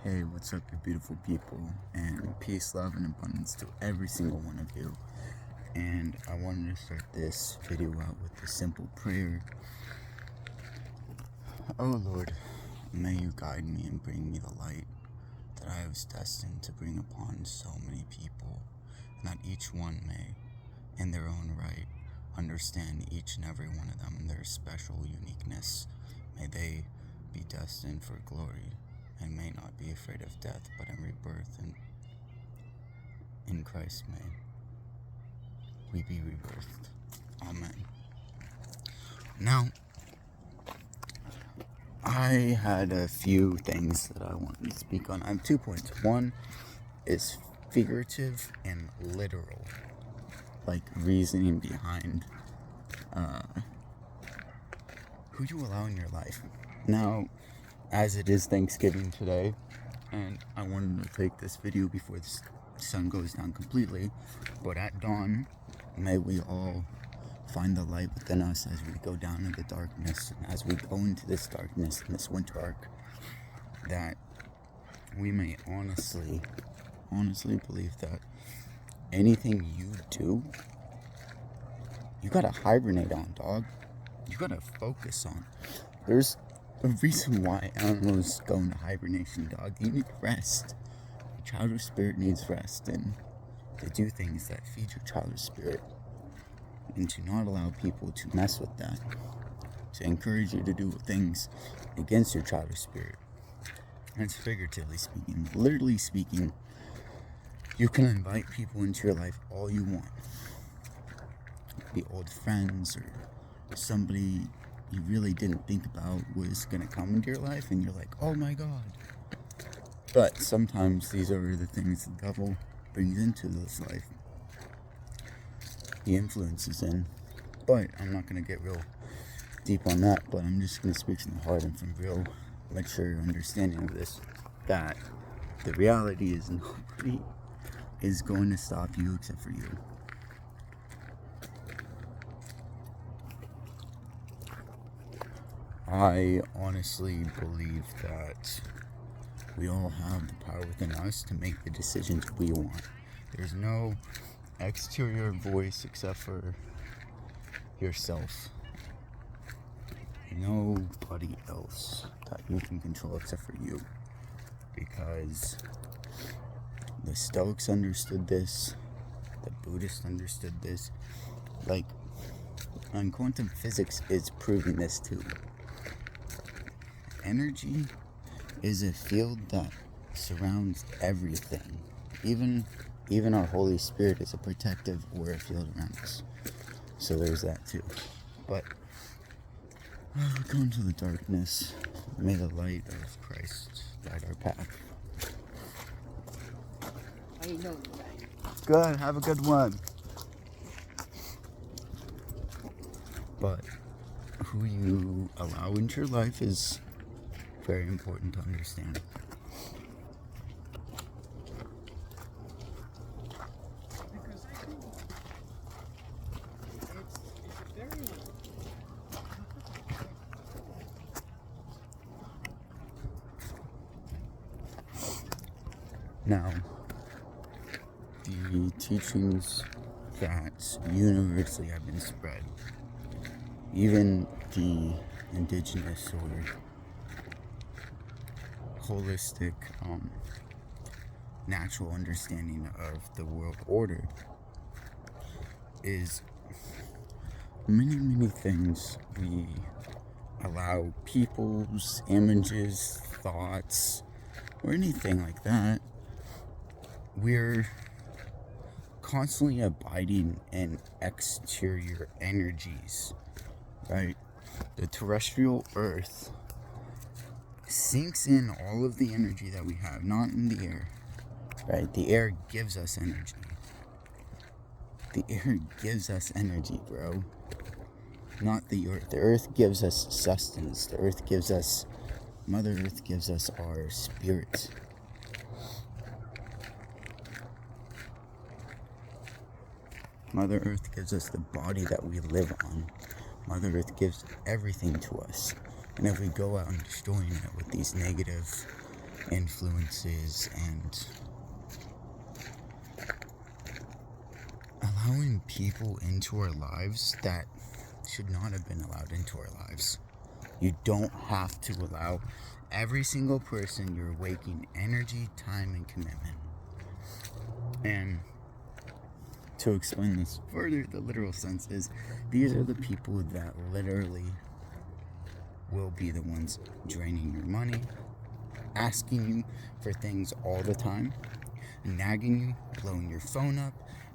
Hey, what's up, you beautiful people? And peace, love, and abundance to every single one of you. And I wanted to start this video out with a simple prayer. Oh Lord, may you guide me and bring me the light that I was destined to bring upon so many people, and that each one may, in their own right, understand each and every one of them in their special uniqueness. May they be destined for glory, and may not be afraid of death, but in rebirth, and in Christ may we be rebirthed. Amen. Now, I had a few things that I wanted to speak on. I have 2 points. One is figurative and literal, like reasoning behind who you allow in your life. Now, as it is Thanksgiving today, and I wanted to take this video before the sun goes down completely, but at dawn, may we all find the light within us as we go down into the darkness, and as we go into this darkness in this winter arc, that we may honestly believe that anything you do, you gotta hibernate on, dog. You gotta focus on. There's a reason why animals go into hibernation, dog. You need rest. Your childish spirit needs rest, and to do things that feed your childish spirit, and to not allow people to mess with that, to encourage you to do things against your childish spirit. That's figuratively speaking. Literally speaking, you can invite people into your life all you want. Be old friends or somebody you really didn't think about was going to come into your life, and you're like, oh my God. But sometimes these are the things the devil brings into this life. He influences in. But I'm not going to get real deep on that, but I'm just going to speak from the heart and from real mature understanding of this, that the reality is nobody is going to stop you except for you. I honestly believe that we all have the power within us to make the decisions we want. There's no exterior voice except for yourself. Nobody else that you can control except for you. Because the Stoics understood this, the Buddhists understood this, and quantum physics is proving this too. Energy is a field that surrounds everything. Even our Holy Spirit is a protective aura field around us. So there's that too. But go into the darkness. May the light of Christ guide our path. How you doing? Good. Have a good one. But who you allow into your life is very important to understand. Because I think it's very Now, the teachings that universally have been spread, even the indigenous or holistic, natural understanding of the world order, is many things we allow people's images, thoughts, or anything like that. We're constantly abiding in exterior energies, right? The terrestrial earth sinks in all of the energy that we have, not in the air, right? The air gives us energy. The air gives us energy, bro. Not the earth. The earth gives us sustenance. The earth gives us, Mother Earth gives us our spirit. Mother Earth gives us the body that we live on. Mother Earth gives everything to us. And if we go out and destroying it with these negative influences and allowing people into our lives that should not have been allowed into our lives. You don't have to allow every single person you're wasting energy, time, and commitment. And to explain this further, the literal sense is these are the people that literally will be the ones draining your money, asking you for things all the time, nagging you, blowing your phone up,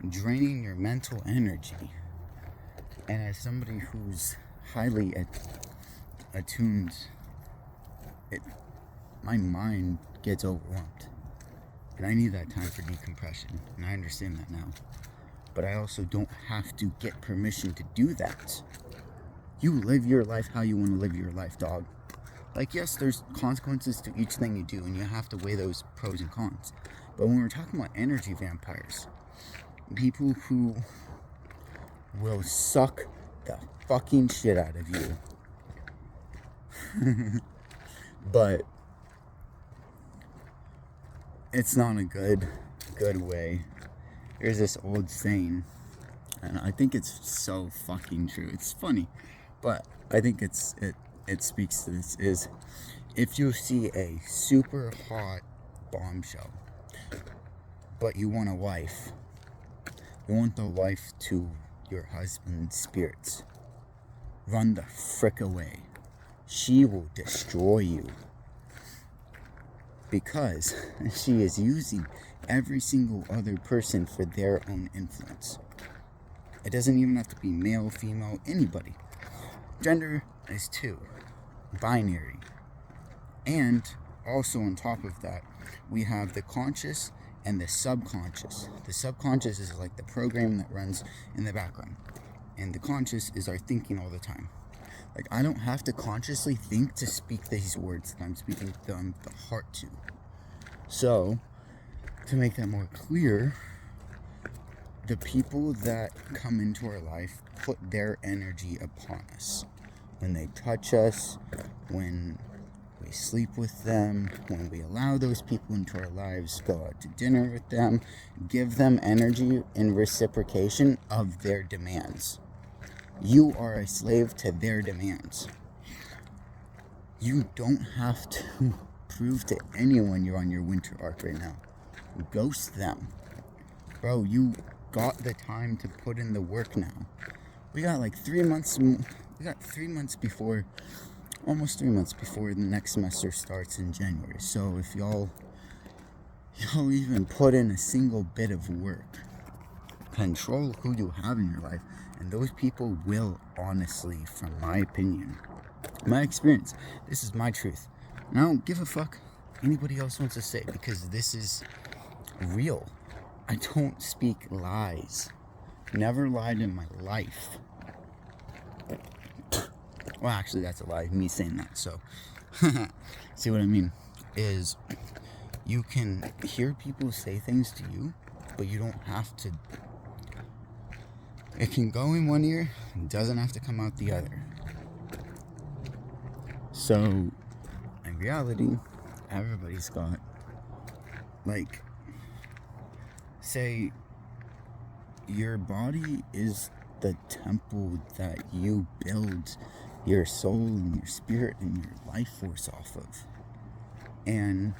draining your mental energy. And as somebody who's highly attuned, my mind gets overwhelmed. And I need that time for decompression. And I understand that now. But I also don't have to get permission to do that. You live your life how you want to live your life, dog. Like, yes, there's consequences to each thing you do, and you have to weigh those pros and cons. But when we're talking about energy vampires, people who will suck the fucking shit out of you. But it's not a good way. There's this old saying, and I think it's so fucking true. It's funny, but I think it speaks to this, is if you see a super hot bombshell, but you want a wife, you want the wife to your husband's spirits, run the frick away. She will destroy you. Because she is using every single other person for their own influence. It doesn't even have to be male, female, anybody. Gender is 2. Binary. And also on top of that, we have the conscious and the subconscious. The subconscious is like the program that runs in the background. And the conscious is our thinking all the time. Like, I don't have to consciously think to speak these words that I'm speaking from the heart to. So, to make that more clear, the people that come into our life put their energy upon us. When they touch us, when we sleep with them, when we allow those people into our lives, go out to dinner with them, give them energy in reciprocation of their demands. You are a slave to their demands. You don't have to prove to anyone you're on your winter arc right now. Ghost them. Bro, you got the time to put in the work now. We got like 3 months. We got 3 months before, almost 3 months before the next semester starts in January. So if y'all even put in a single bit of work, control who you have in your life, and those people will, honestly, from my opinion, my experience, this is my truth, and I don't give a fuck anybody else wants to say, because this is real. I don't speak lies. Never lied in my life. Well, actually, that's a lie, me saying that. So see what I mean is, you can hear people say things to you, but you don't have to. It can go in one ear, it doesn't have to come out the other. So, in reality, everybody's got, like, say, your body is the temple that you build your soul and your spirit and your life force off of. And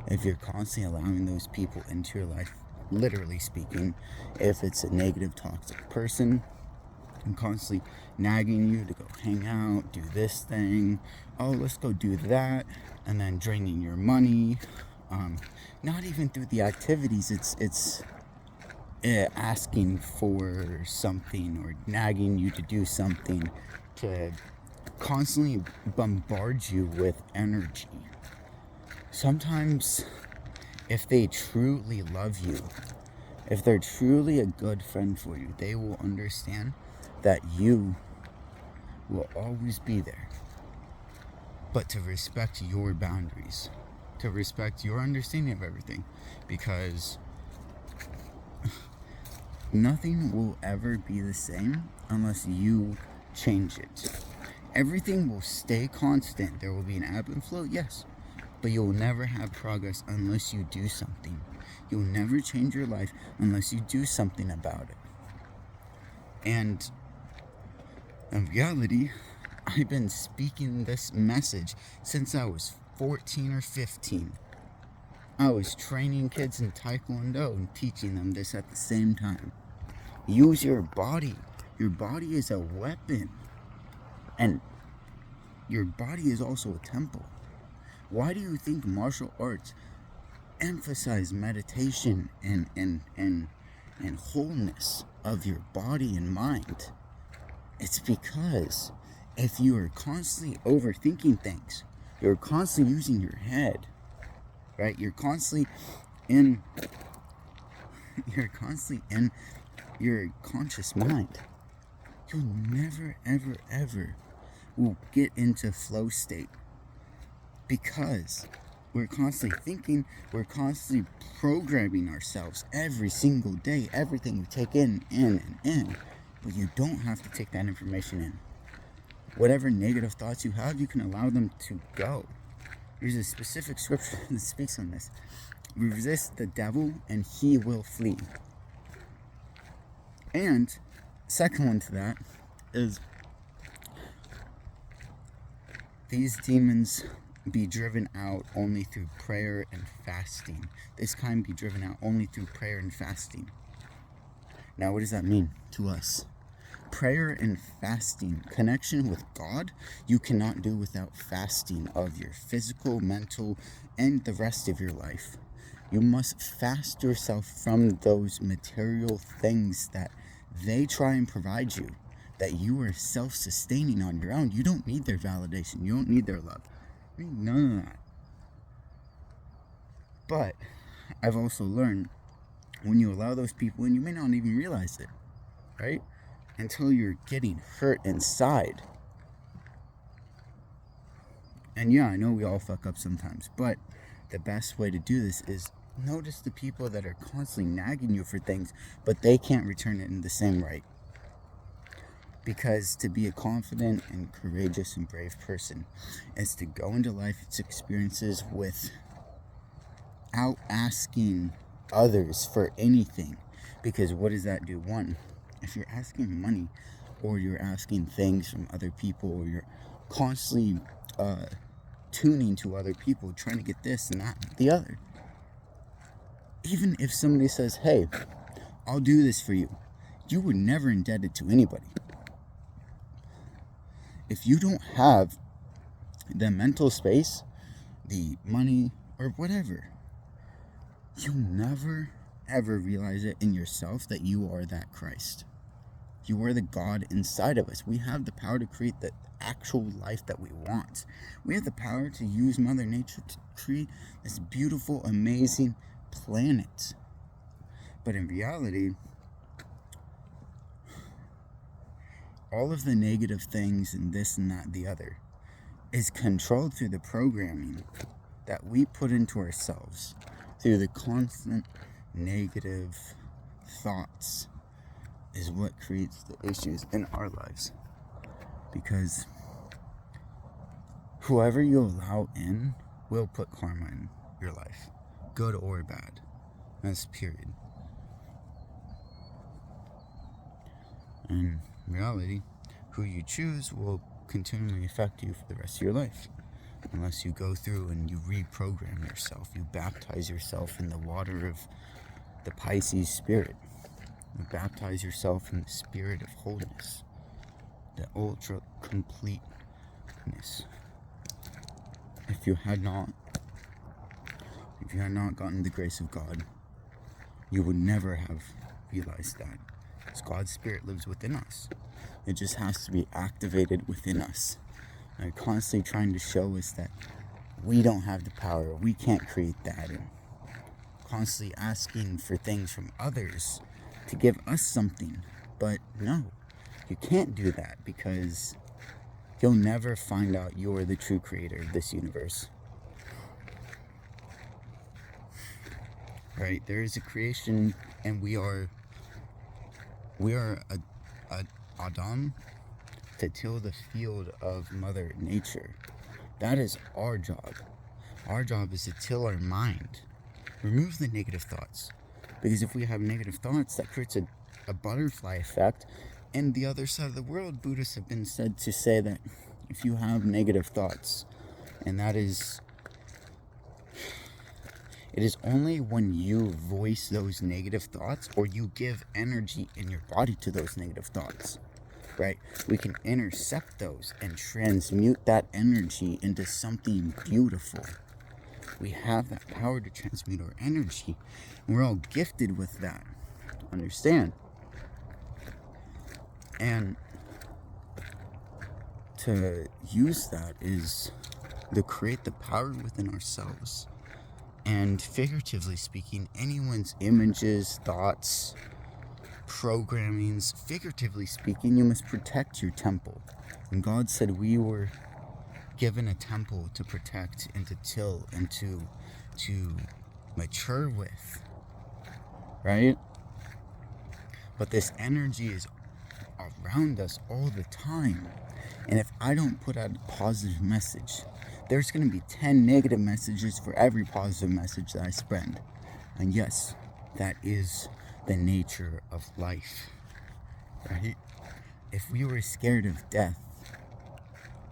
if you're constantly allowing those people into your life, literally speaking, if it's a negative, toxic person, and constantly nagging you to go hang out, do this thing, oh, let's go do that, and then draining your money, not even through the activities, it's asking for something or nagging you to do something, to constantly bombard you with energy. Sometimes, if they truly love you, if they're truly a good friend for you, they will understand that you will always be there. But to respect your boundaries, to respect your understanding of everything, because nothing will ever be the same unless you change it. Everything will stay constant. There will be an ebb and flow, yes. But you'll never have progress unless you do something. You'll never change your life unless you do something about it. And in reality, I've been speaking this message since I was 14 or 15. I was training kids in Taekwondo and teaching them this at the same time. Use your body. Your body is a weapon. And your body is also a temple. Why do you think martial arts emphasize meditation and wholeness of your body and mind? It's because if you are constantly overthinking things, you're constantly using your head, right? You're constantly in your conscious mind. You'll never, ever, ever will get into flow state, because we're constantly thinking, we're constantly programming ourselves every single day, everything we take in. But you don't have to take that information in. Whatever negative thoughts you have, you can allow them to go. There's a specific scripture that speaks on this. Resist the devil and he will flee. And second one to that is these demons be driven out only through prayer and fasting. This kind be driven out only through prayer and fasting. Now, what does that mean to us? Prayer and fasting, connection with God, you cannot do without fasting of your physical, mental, and the rest of your life. You must fast yourself from those material things that they try and provide you, that you are self-sustaining on your own. You don't need their validation. You don't need their love. You need none of that. But I've also learned when you allow those people in, you may not even realize it, right? Until you're getting hurt inside. And yeah, I know we all fuck up sometimes, but the best way to do this is notice the people that are constantly nagging you for things, but they can't return it in the same right. Because to be a confident and courageous and brave person is to go into life's experiences without asking others for anything. Because what does that do? One, if you're asking money, or you're asking things from other people, or you're constantly tuning to other people, trying to get this and that and the other. Even if somebody says, hey, I'll do this for you, you were never indebted to anybody. If you don't have the mental space, the money, or whatever, you'll never ever realize it in yourself that you are that Christ. You are the God inside of us. We have the power to create the actual life that we want. We have the power to use Mother Nature to create this beautiful, amazing planet. But in reality, all of the negative things and this and that and the other is controlled through the programming that we put into ourselves, through the constant negative thoughts is what creates the issues in our lives. Because whoever you allow in will put karma in your life, good or bad. That's period. And in reality, who you choose will continually affect you for the rest of your life. Unless you go through and you reprogram yourself, you baptize yourself in the water of the Pisces spirit. You baptize yourself in the spirit of wholeness, the ultra completeness. If you had not gotten the grace of God, you would never have realized that. Because God's spirit lives within us. It just has to be activated within us. And constantly trying to show us that we don't have the power, we can't create that, and constantly asking for things from others to give us something. But no, you can't do that, because you'll never find out you're the true creator of this universe. Right? There is a creation, and we are a Adam to till the field of Mother Nature. That is our job. Our job is to till our mind. Remove the negative thoughts. Because if we have negative thoughts, that creates a butterfly effect. And the other side of the world, Buddhists have been said to say that if you have negative thoughts, and that is, it is only when you voice those negative thoughts or you give energy in your body to those negative thoughts, right? We can intercept those and transmute that energy into something beautiful. We have that power to transmute our energy. And we're all gifted with that. Understand? And to use that is to create the power within ourselves. And figuratively speaking, anyone's images, thoughts, programmings, figuratively speaking, you must protect your temple. And God said we were given a temple to protect and to till and to mature with, right? But this energy is around us all the time. And if I don't put out a positive message, there's going to be 10 negative messages for every positive message that I spread. And yes, that is the nature of life, right? If we were scared of death,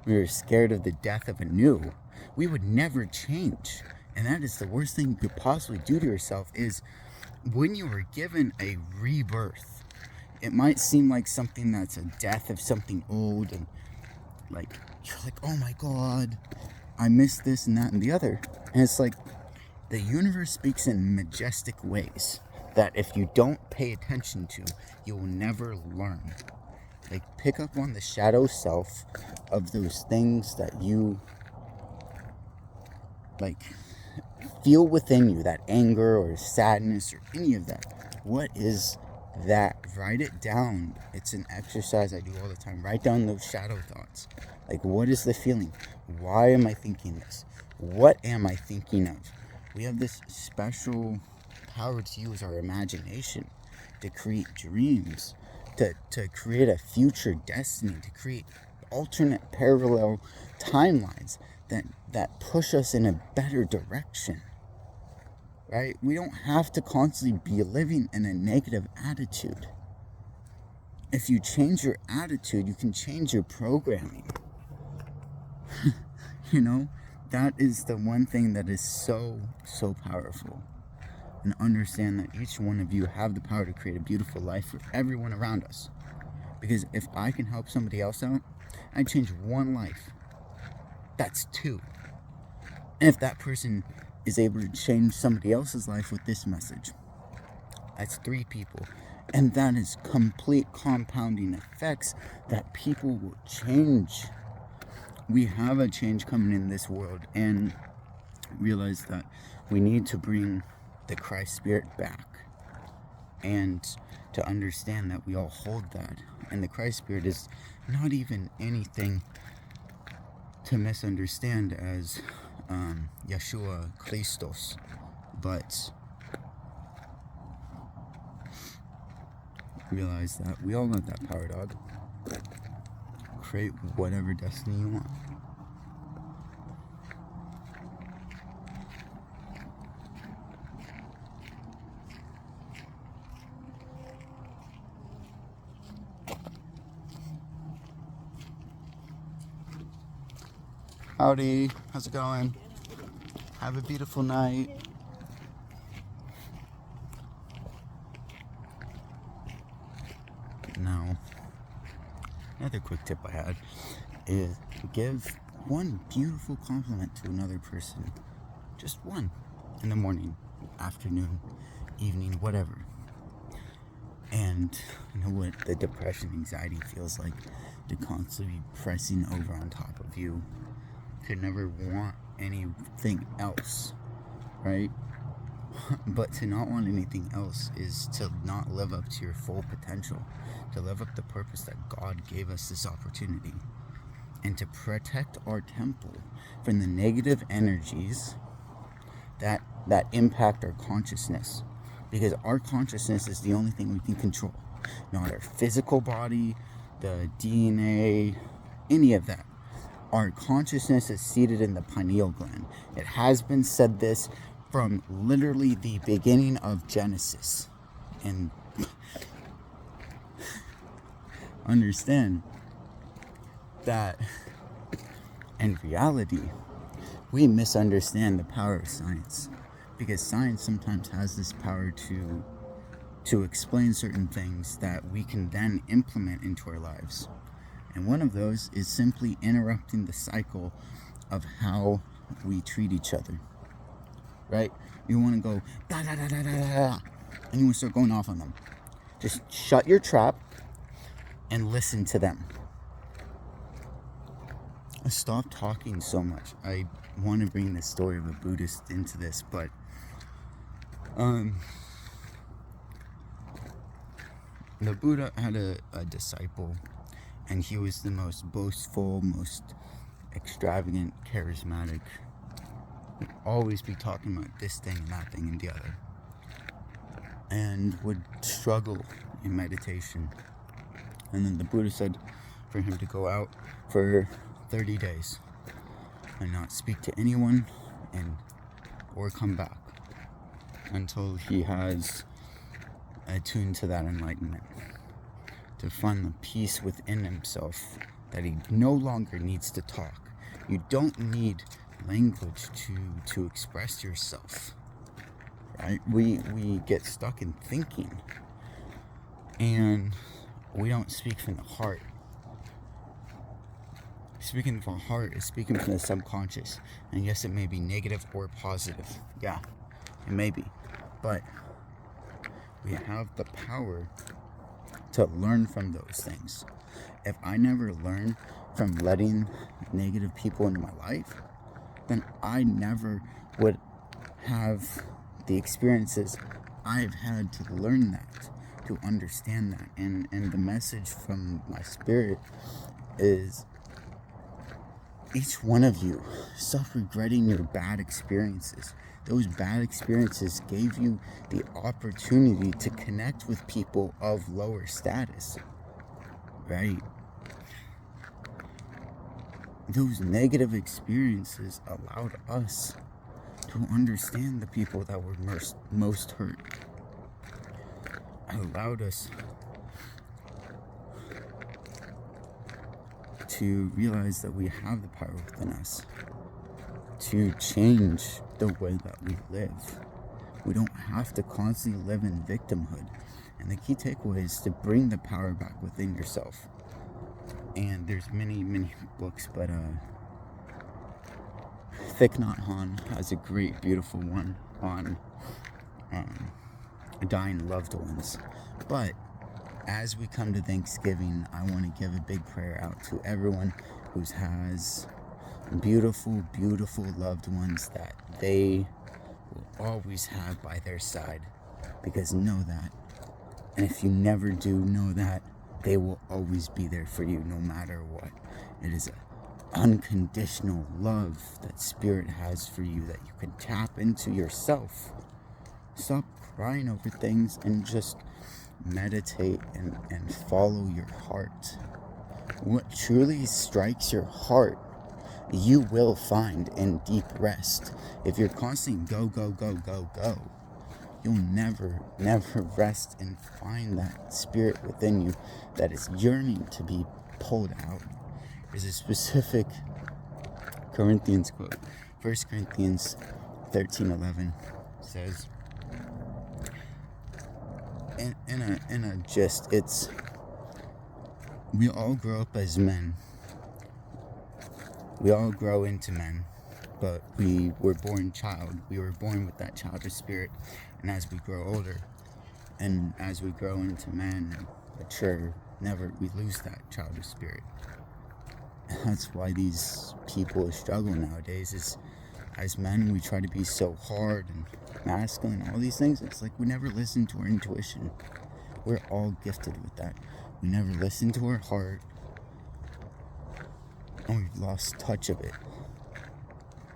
we were scared of the death of a new, we would never change. And that is the worst thing you could possibly do to yourself. Is when you were given a rebirth, it might seem like something that's a death of something old, and like you're like, oh my God, I missed this and that and the other. And it's like the universe speaks in majestic ways that if you don't pay attention to, you will never learn. Like, pick up on the shadow self of those things that you like feel within you, that anger or sadness or any of that. What is that? Write it down. It's an exercise I do all the time. Write down those shadow thoughts. Like, what is the feeling? Why am I thinking this? What am I thinking of? We have this special power to use our imagination to create dreams, to create a future destiny, to create alternate parallel timelines that push us in a better direction, right? We don't have to constantly be living in a negative attitude. If you change your attitude, you can change your programming. You know, that is the one thing that is so powerful. And understand that each one of you have the power to create a beautiful life for everyone around us. Because if I can help somebody else out, I change one life. That's two. And if that person is able to change somebody else's life with this message, that's 3 people. And that is complete compounding effects that people will change. We have a change coming in this world, and realize that we need to bring the Christ Spirit back, and to understand that we all hold that. And the Christ Spirit is not even anything to misunderstand as Yeshua Christos, but realize that we all have that power, dog. Create whatever destiny you want. Howdy, how's it going? Have a beautiful night. Now, another quick tip I had is give one beautiful compliment to another person. Just one. In the morning, afternoon, evening, whatever. And you know what the depression, anxiety feels like, to constantly be pressing over on top of you. Could never want anything else, right? But to not want anything else is to not live up to your full potential, to live up the purpose that God gave us this opportunity, and to protect our temple from the negative energies that impact our consciousness, because our consciousness is the only thing we can control, not our physical body, the DNA, any of that. Our consciousness is seated in the pineal gland. It has been said this from literally the beginning of Genesis. And understand that in reality, we misunderstand the power of science, because science sometimes has this power to explain certain things that we can then implement into our lives. And one of those is simply interrupting the cycle of how we treat each other. Right? You want to go da da da da da da, and you want to start going off on them. Just shut your trap and listen to them. Stop talking so much. I want to bring the story of a Buddhist into this, but the Buddha had a disciple, and he was the most boastful, most extravagant, charismatic. Would always be talking about this thing and that thing and the other, and would struggle in meditation. And then the Buddha said for him to go out for 30 days and not speak to anyone or come back until he has attuned to that enlightenment, to find the peace within himself that he no longer needs to talk. You don't need language to express yourself, right? We get stuck in thinking, and we don't speak from the heart. Speaking from the heart is speaking from the subconscious. And yes, it may be negative or positive. Yeah, it may be. But we have the power to learn from those things. If I never learn from letting negative people into my life, then I never would have the experiences I've had to learn that, to understand that. And the message from my spirit is, each one of you, stop regretting your bad experiences. Those bad experiences gave you the opportunity to connect with people of lower status, right? Those negative experiences allowed us to understand the people that were most hurt. Allowed us to realize that we have the power within us to change the way that we live. We don't have to constantly live in victimhood. And the key takeaway is to bring the power back within yourself. And there's many books, but Thich Nhat Hanh has a great, beautiful one on dying loved ones. But as we come to Thanksgiving, I want to give a big prayer out to everyone who has beautiful, beautiful loved ones that they will always have by their side. Because know that. And if you never do know that, they will always be there for you no matter what. It is an unconditional love that Spirit has for you that you can tap into yourself. Stop crying over things and just meditate and follow your heart. What truly strikes your heart, you will find in deep rest. If you're constantly go, you'll never rest and find that spirit within you that is yearning to be pulled out. There's a specific Corinthians quote. 1 Corinthians 13:11 says, in a gist, it's, we all grow up as men. We all grow into men, but we were born child. We were born with that childish spirit. And as we grow older, and as we grow into men and mature, we lose that childish spirit. And that's why these people struggle nowadays, is as men, we try to be so hard and masculine, all these things. It's like we never listen to our intuition. We're all gifted with that. We never listen to our heart, and we've lost touch of it.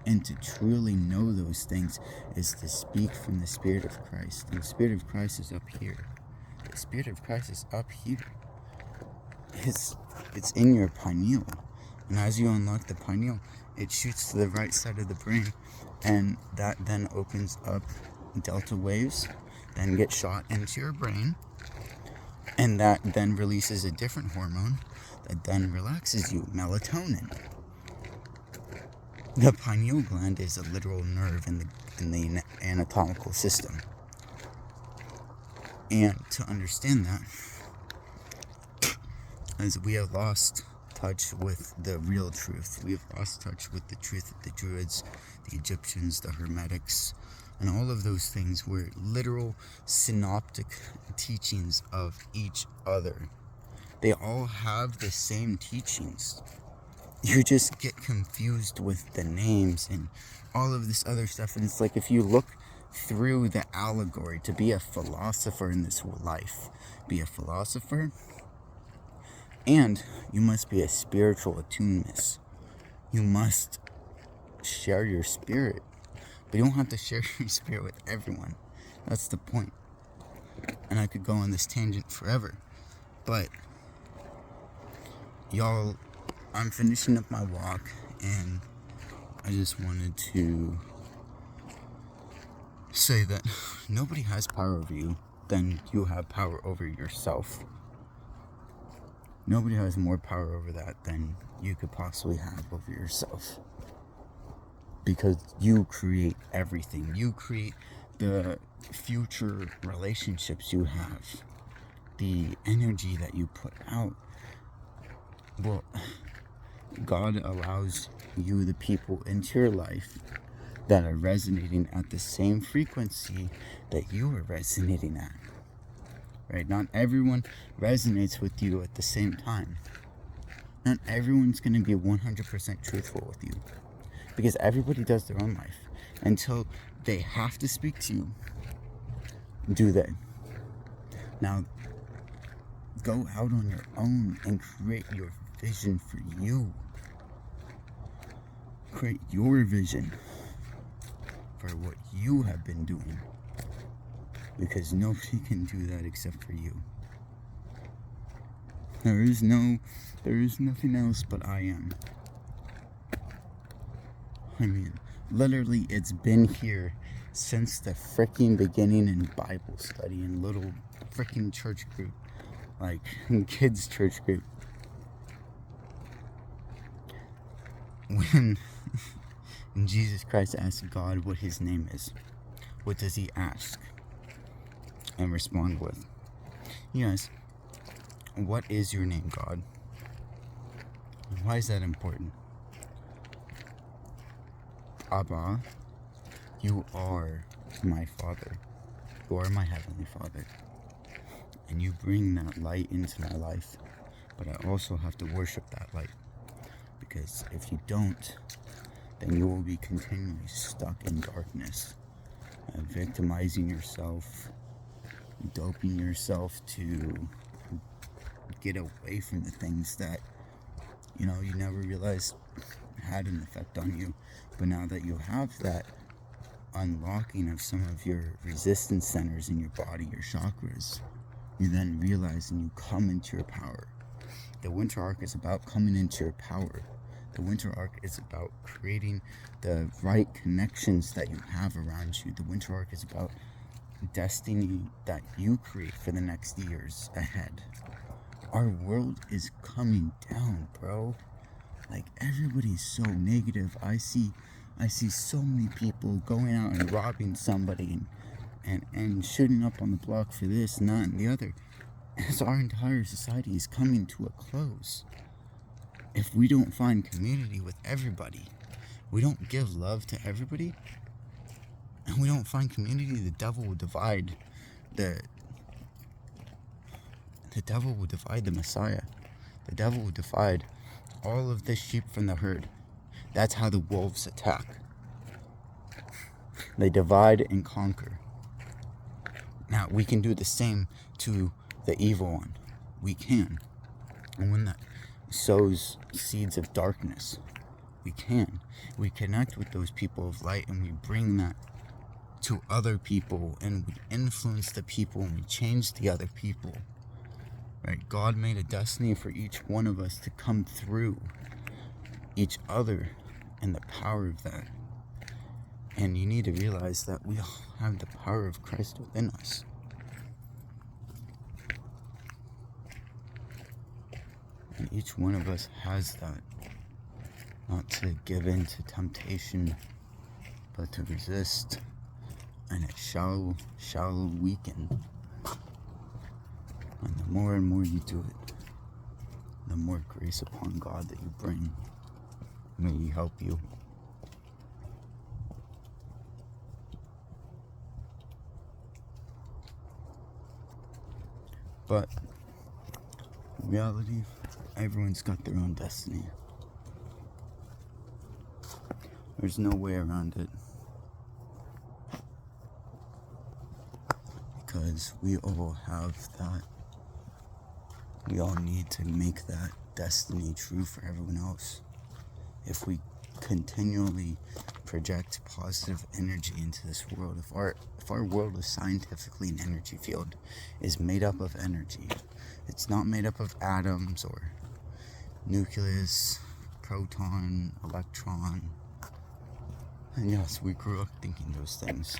And to truly know those things is to speak from the Spirit of Christ. And the Spirit of Christ is up here. The Spirit of Christ is up here. It's in your pineal. And as you unlock the pineal, it shoots to the right side of the brain, and that then opens up delta waves, then get shot into your brain, and that then releases a different hormone that then relaxes you, melatonin. The pineal gland is a literal nerve in the anatomical system. And to understand that, as we have lost touch with the real truth, we have lost touch with the truth of the Druids, the Egyptians, the Hermetics, and all of those things were literal synoptic teachings of each other. They all have the same teachings. You just get confused with the names and all of this other stuff. And it's like, if you look through the allegory, to be a philosopher in this life, be a philosopher, and you must be a spiritual attunement. You must share your spirit, but you don't have to share your spirit with everyone. That's the point. And I could go on this tangent forever, but y'all, I'm finishing up my walk, and I just wanted to say that nobody has power over you than you have power over yourself. Nobody has more power over that than you could possibly have over yourself. Because you create everything. You create the future relationships you have. The energy that you put out. Well, God allows you, the people, into your life that are resonating at the same frequency that you are resonating at. Right? Not everyone resonates with you at the same time. Not everyone's going to be 100% truthful with you. Because everybody does their own life. Until they have to speak to you, do they? Now, go out on your own and create your vision for you. Create your vision for what you have been doing. Because nobody can do that except for you. There is nothing else but I am. I mean, literally, it's been here since the freaking beginning in Bible study and little freaking church group. Like, kids' church group. When Jesus Christ asks God what his name is, what does he ask and respond with? Yes, what is your name, God? Why is that important? Abba, you are my Father. You are my Heavenly Father. And you bring that light into my life. But I also have to worship that light. Because if you don't, then you will be continually stuck in darkness. Victimizing yourself. Doping yourself to get away from the things that, you never realized had an effect on you. But now that you have that unlocking of some of your resistance centers in your body, your chakras, you then realize and you come into your power. The winter arc is about coming into your power. The winter arc is about creating the right connections that you have around you. The winter arc is about destiny that you create for the next years ahead. Our world is coming down, bro. Like, everybody's so negative. I see so many people going out and robbing somebody and shooting up on the block for this and that and the other. As our entire society is coming to a close. If we don't find community with everybody, we don't give love to everybody, and we don't find community, the devil will divide the devil will divide the Messiah. The devil will divide all of the sheep from the herd. That's how the wolves attack. They divide and conquer. Now, we can do the same to the evil one. We can. And when that sows seeds of darkness, we can. We connect with those people of light, and we bring that to other people, and we influence the people, and we change the other people. Right? God made a destiny for each one of us to come through. each other and the power of that. And you need to realize that we all have the power of Christ within us. And each one of us has that. Not to give in to temptation, but to resist. And it shall weaken. And the more and more you do it, the more grace upon God that you bring. May He help you. But in reality, everyone's got their own destiny. There's no way around it. Because we all have that. We all need to make that destiny true for everyone else. If we continually project positive energy into this world, if our world is scientifically an energy field, is made up of energy. It's not made up of atoms or nucleus, proton, electron. And yes, we grew up thinking those things,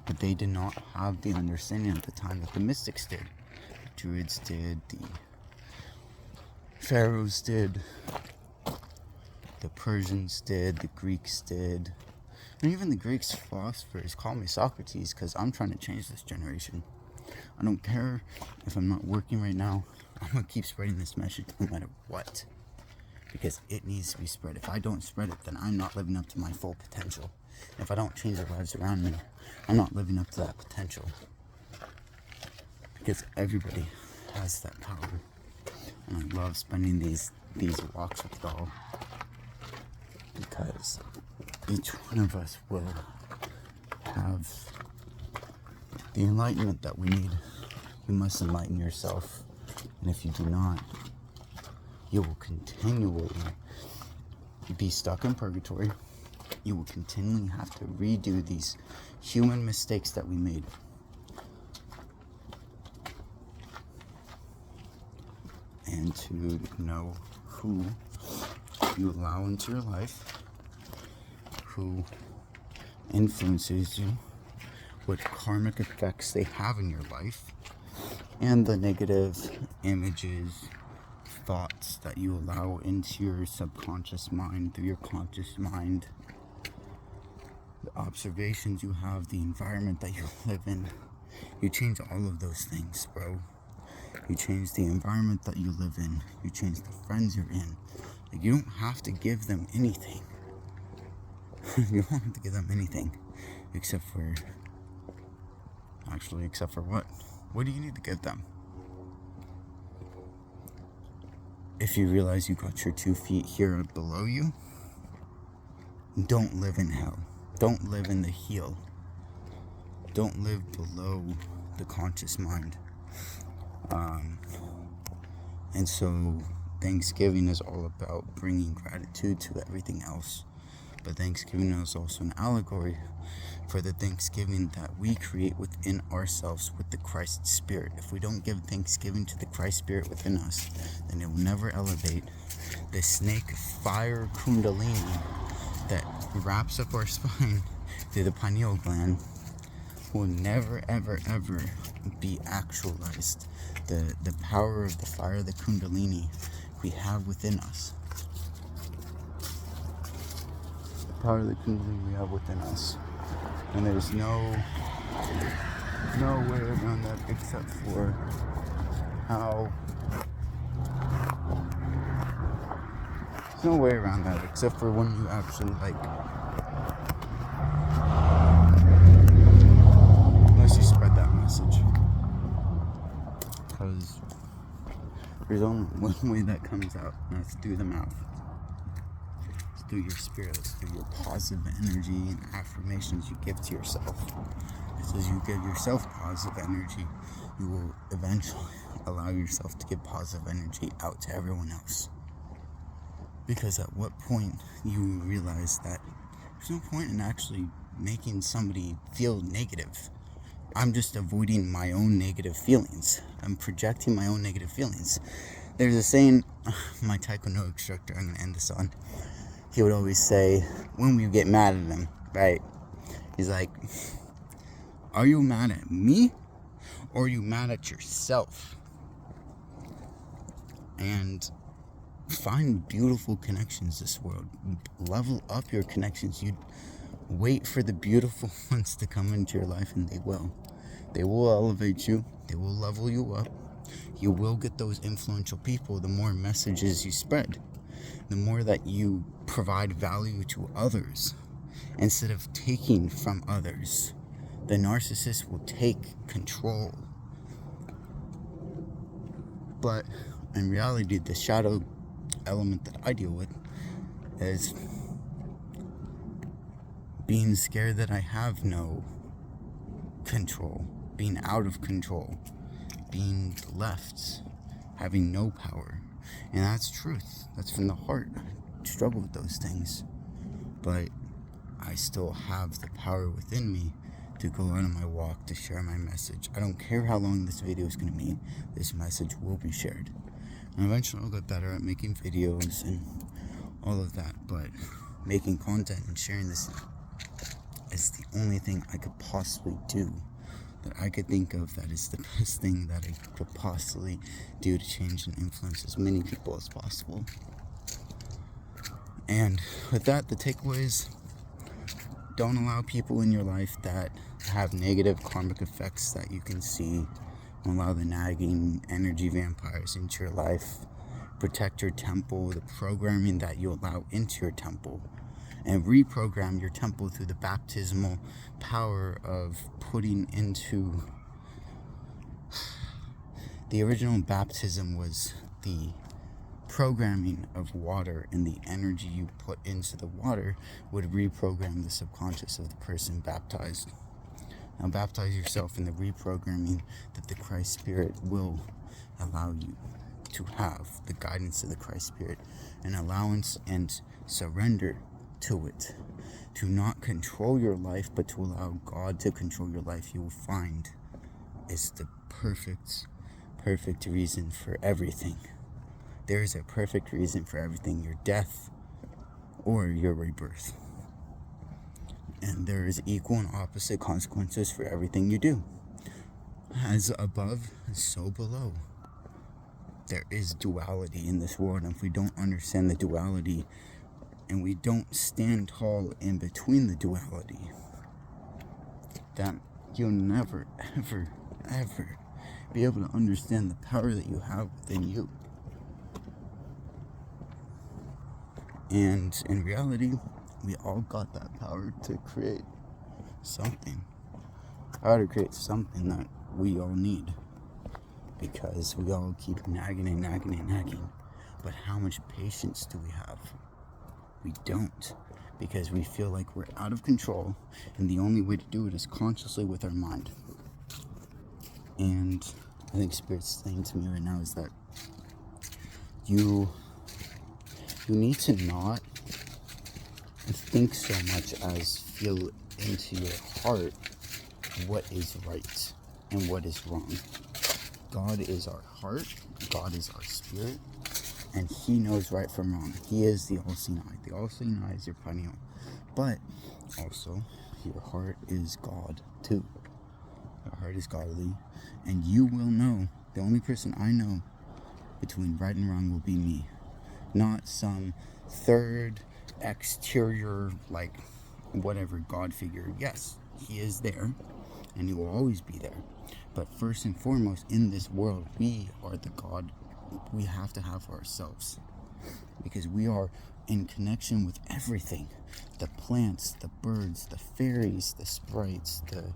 but they did not have the understanding at the time that the mystics did. The Druids did, the Pharaohs did, the Persians did, the Greeks did, and even the Greeks philosophers call me Socrates because I'm trying to change this generation. I don't care if I'm not working right now. I'm going to keep spreading this message no matter what, because it needs to be spread. If I don't spread it, then I'm not living up to my full potential. If I don't change the lives around me, I'm not living up to that potential. Because everybody has that power. And I love spending these walks with y'all, because each one of us will have the enlightenment that we need. You must enlighten yourself. And if you do not, you will continually be stuck in purgatory. You will continually have to redo these human mistakes that we made. And to know who you allow into your life, who influences you, what karmic effects they have in your life, and the negative images, thoughts that you allow into your subconscious mind through your conscious mind, the observations you have, the environment that you live in. You change all of those things, bro. You change the environment that you live in. You change the friends you're in. Like, you don't have to give them anything. You don't have to give them anything. Except for what? What do you need to give them? If you realize you got your 2 feet here below you, don't live in hell. Don't live in the heel. Don't live below the conscious mind. And so Thanksgiving is all about bringing gratitude to everything else. But Thanksgiving is also an allegory for the Thanksgiving that we create within ourselves with the Christ Spirit. If we don't give Thanksgiving to the Christ Spirit within us, then it will never elevate. The snake fire kundalini that wraps up our spine through the pineal gland will never, ever, ever be actualized. The power of the fire, the kundalini we have within us. The power of the kundalini we have within us. And there's no way around that except for how... There's no way around that except for when you actually unless you spread that message. Because there's only one way that comes out, and that's through the mouth. It's through your spirit, it's through your positive energy and affirmations you give to yourself. Because as you give yourself positive energy, you will eventually allow yourself to give positive energy out to everyone else. Because at what point you realize that there's no point in actually making somebody feel negative. I'm just avoiding my own negative feelings. I'm projecting my own negative feelings. There's a saying, my Taekwondo instructor, I'm going to end this on. he would always say, when we get mad at him, right? He's like, are you mad at me? Or are you mad at yourself? And find beautiful connections this world. Level up your connections. You wait for the beautiful ones to come into your life, and they will. They will elevate you. They will level you up. You will get those influential people. The more messages you spread, the more that you provide value to others instead of taking from others. The narcissist will take control. But in reality, the shadow element that I deal with is being scared that I have no control, being out of control, being left, having no power. And that's truth. That's from the heart. I struggle with those things. But I still have the power within me to go out on my walk, to share my message. I don't care how long this video is going to be. This message will be shared. And eventually I'll get better at making videos and all of that. But making content and sharing this is the only thing I could possibly do, that I could think of, that is the best thing that I could possibly do to change and influence as many people as possible. And with that, the takeaway is, don't allow people in your life that have negative karmic effects that you can see. Don't allow the nagging energy vampires into your life. Protect your temple, the programming that you allow into your temple. And reprogram your temple through the baptismal power of putting into... The original baptism was the programming of water, and the energy you put into the water would reprogram the subconscious of the person baptized. Now baptize yourself in the reprogramming that the Christ Spirit will allow you to have, the guidance of the Christ Spirit, and allowance and surrender to it, to not control your life, but to allow God to control your life. You will find is the perfect reason for everything. There is a perfect reason for everything, your death or your rebirth. And there is equal and opposite consequences for everything you do. As above, so below. There is duality in this world, and if we don't understand the duality, and we don't stand tall in between the duality, then you'll never, ever be able to understand the power that you have within you. And in reality, we all got that power to create something. Power to create something that we all need. Because we all keep nagging. But how much patience do we have? We don't. Because we feel like we're out of control, and the only way to do it is consciously with our mind. And I think Spirit's saying to me right now is that you need to not think so much as feel into your heart what is right and what is wrong. God is our heart, God is our spirit, and He knows right from wrong. He is the all-seeing eye. The all-seeing eye is your pineal. But also, your heart is God too. Your heart is godly, and you will know. The only person I know between right and wrong will be me. Not some third exterior, like whatever God figure. Yes, He is there, and He will always be there. But first and foremost, in this world, we are the God we have to have for ourselves. Because we are in connection with everything. The plants, the birds, the fairies, the sprites, the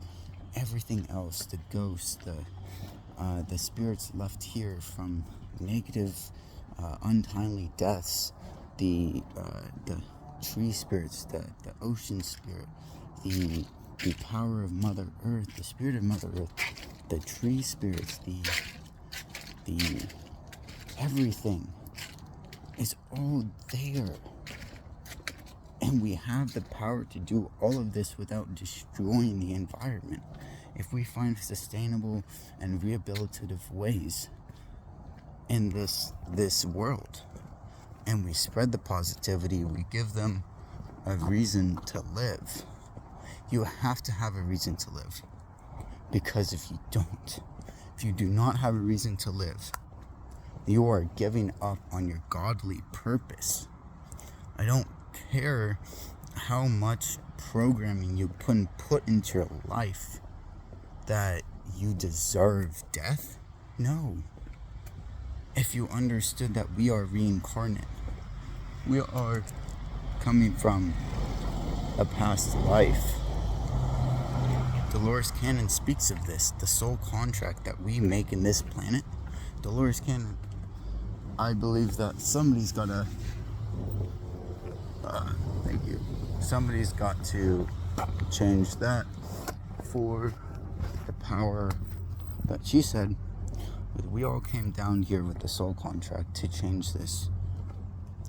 everything else, the ghosts, the spirits left here from negative, untimely deaths, the tree spirits, the ocean spirit, the power of Mother Earth, the spirit of Mother Earth, the tree spirits, the everything is all there. And we have the power to do all of this without destroying the environment. If we find sustainable and rehabilitative ways in this world, and we spread the positivity. We give them a reason to live. You have to have a reason to live. Because if you don't, if you do not have a reason to live, you are giving up on your godly purpose. I don't care how much programming you put into your life that you deserve death. No. If you understood that we are reincarnate, we are coming from a past life. Dolores Cannon speaks of this, the soul contract that we make in this planet. Dolores Cannon, I believe that somebody's got to, thank you, somebody's got to change that for the power that she said. We all came down here with the soul contract to change this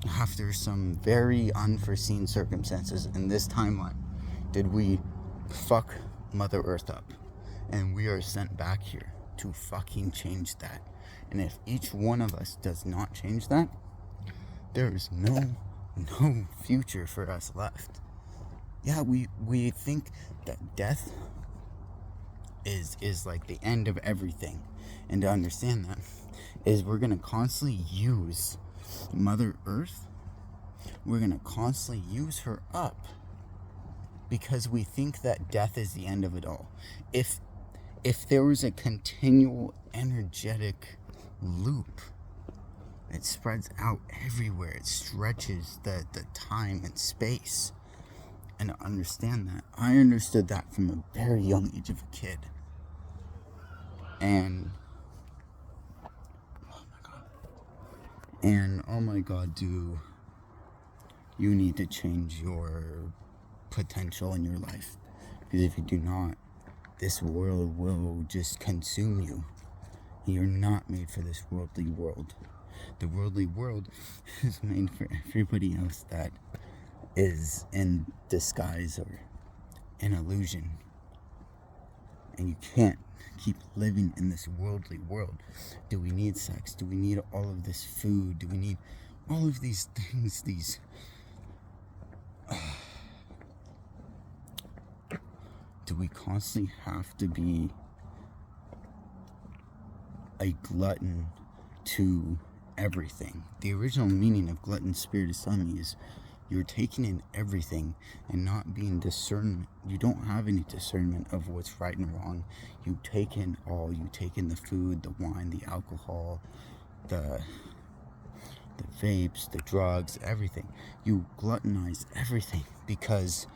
after some very unforeseen circumstances in this timeline. Did we fuck Mother Earth up? And we are sent back here to fucking change that. And if each one of us does not change that, there is no future for us left. Yeah, we think that death is like the end of everything. And to understand that is we're going to constantly use Mother Earth. We're going to constantly use her up because we think that death is the end of it all. If there was a continual energetic loop, it spreads out everywhere. It stretches the time and space. And to understand that, I understood that from a very young age of a kid. And oh my God, do you need to change your potential in your life? Because if you do not, this world will just consume you. You're not made for this worldly world. The worldly world is made for everybody else that is in disguise or an illusion. And you can't keep living in this worldly world. Do we need sex? Do we need all of this food? Do we need all of these things? Do we constantly have to be a glutton to everything? The original meaning of glutton spirit asami is you're taking in everything and not being discernment. You don't have any discernment of what's right and wrong. You take in all. You take in the food, the wine, the alcohol, the vapes, the drugs, everything. You gluttonize everything because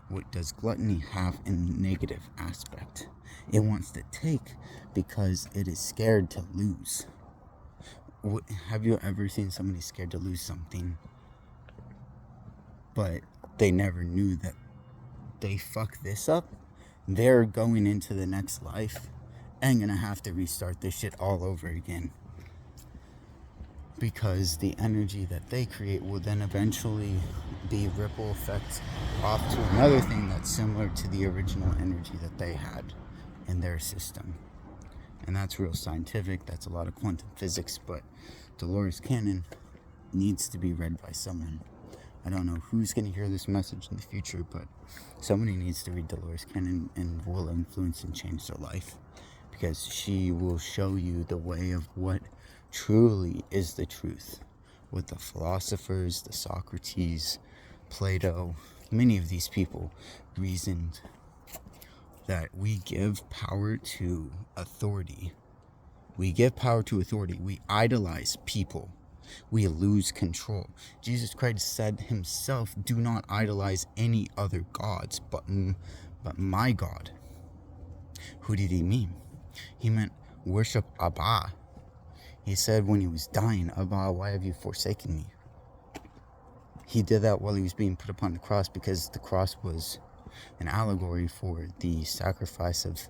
what does gluttony have in the negative aspect? It wants to take because it is scared to lose. Have you ever seen somebody scared to lose something, but they never knew that they fucked this up? They're going into the next life and gonna have to restart this shit all over again. Because the energy that they create will then eventually be ripple effects off to another thing that's similar to the original energy that they had in their system. And that's real scientific. That's a lot of quantum physics. But Dolores Cannon needs to be read by someone. I don't know who's going to hear this message in the future, but somebody needs to read Dolores Cannon and will influence and change their life. Because she will show you the way of what truly is the truth. What the philosophers, the Socrates, Plato, many of these people reasoned that we give power to authority. We give power to authority. We idolize people. We lose control. Jesus Christ said himself, do not idolize any other gods but my God. Who did he mean? He meant worship Abba. He said when he was dying, Abba, why have you forsaken me? He did that while he was being put upon the cross because the cross was an allegory for the sacrifice of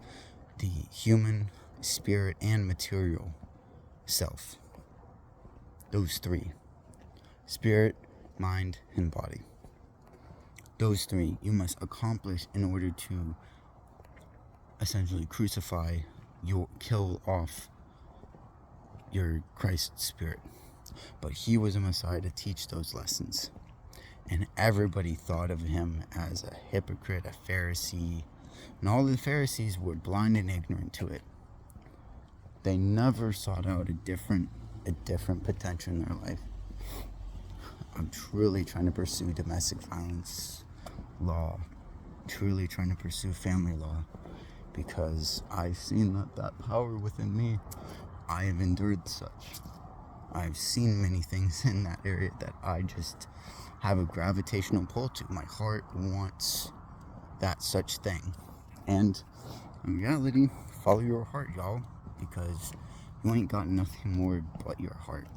the human, spirit, and material self. Those three. Spirit, mind, and body. Those three you must accomplish in order to essentially crucify, kill off your Christ spirit. but he was a Messiah to teach those lessons. And everybody thought of him as a hypocrite, a Pharisee, and all the Pharisees were blind and ignorant to it. They never sought out a different potential in their life. I'm truly trying to pursue domestic violence law, truly trying to pursue family law, because I've seen that power within me. I have endured such. I've seen many things in that area that I just have a gravitational pull to. My heart wants that such thing. And in reality, follow your heart, y'all, because you ain't got nothing more but your heart.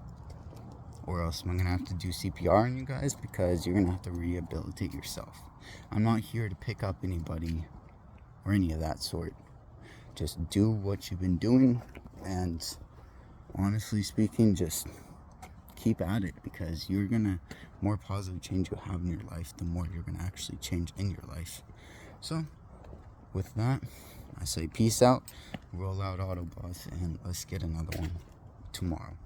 Or else I'm gonna have to do CPR on you guys, because you're gonna have to rehabilitate yourself. I'm not here to pick up anybody or any of that sort. Just do what you've been doing, and honestly speaking, just keep at it, because you're gonna, more positive change you have in your life, the more you're gonna actually change in your life. So with that, I say peace out, roll out Autobots, and let's get another one tomorrow.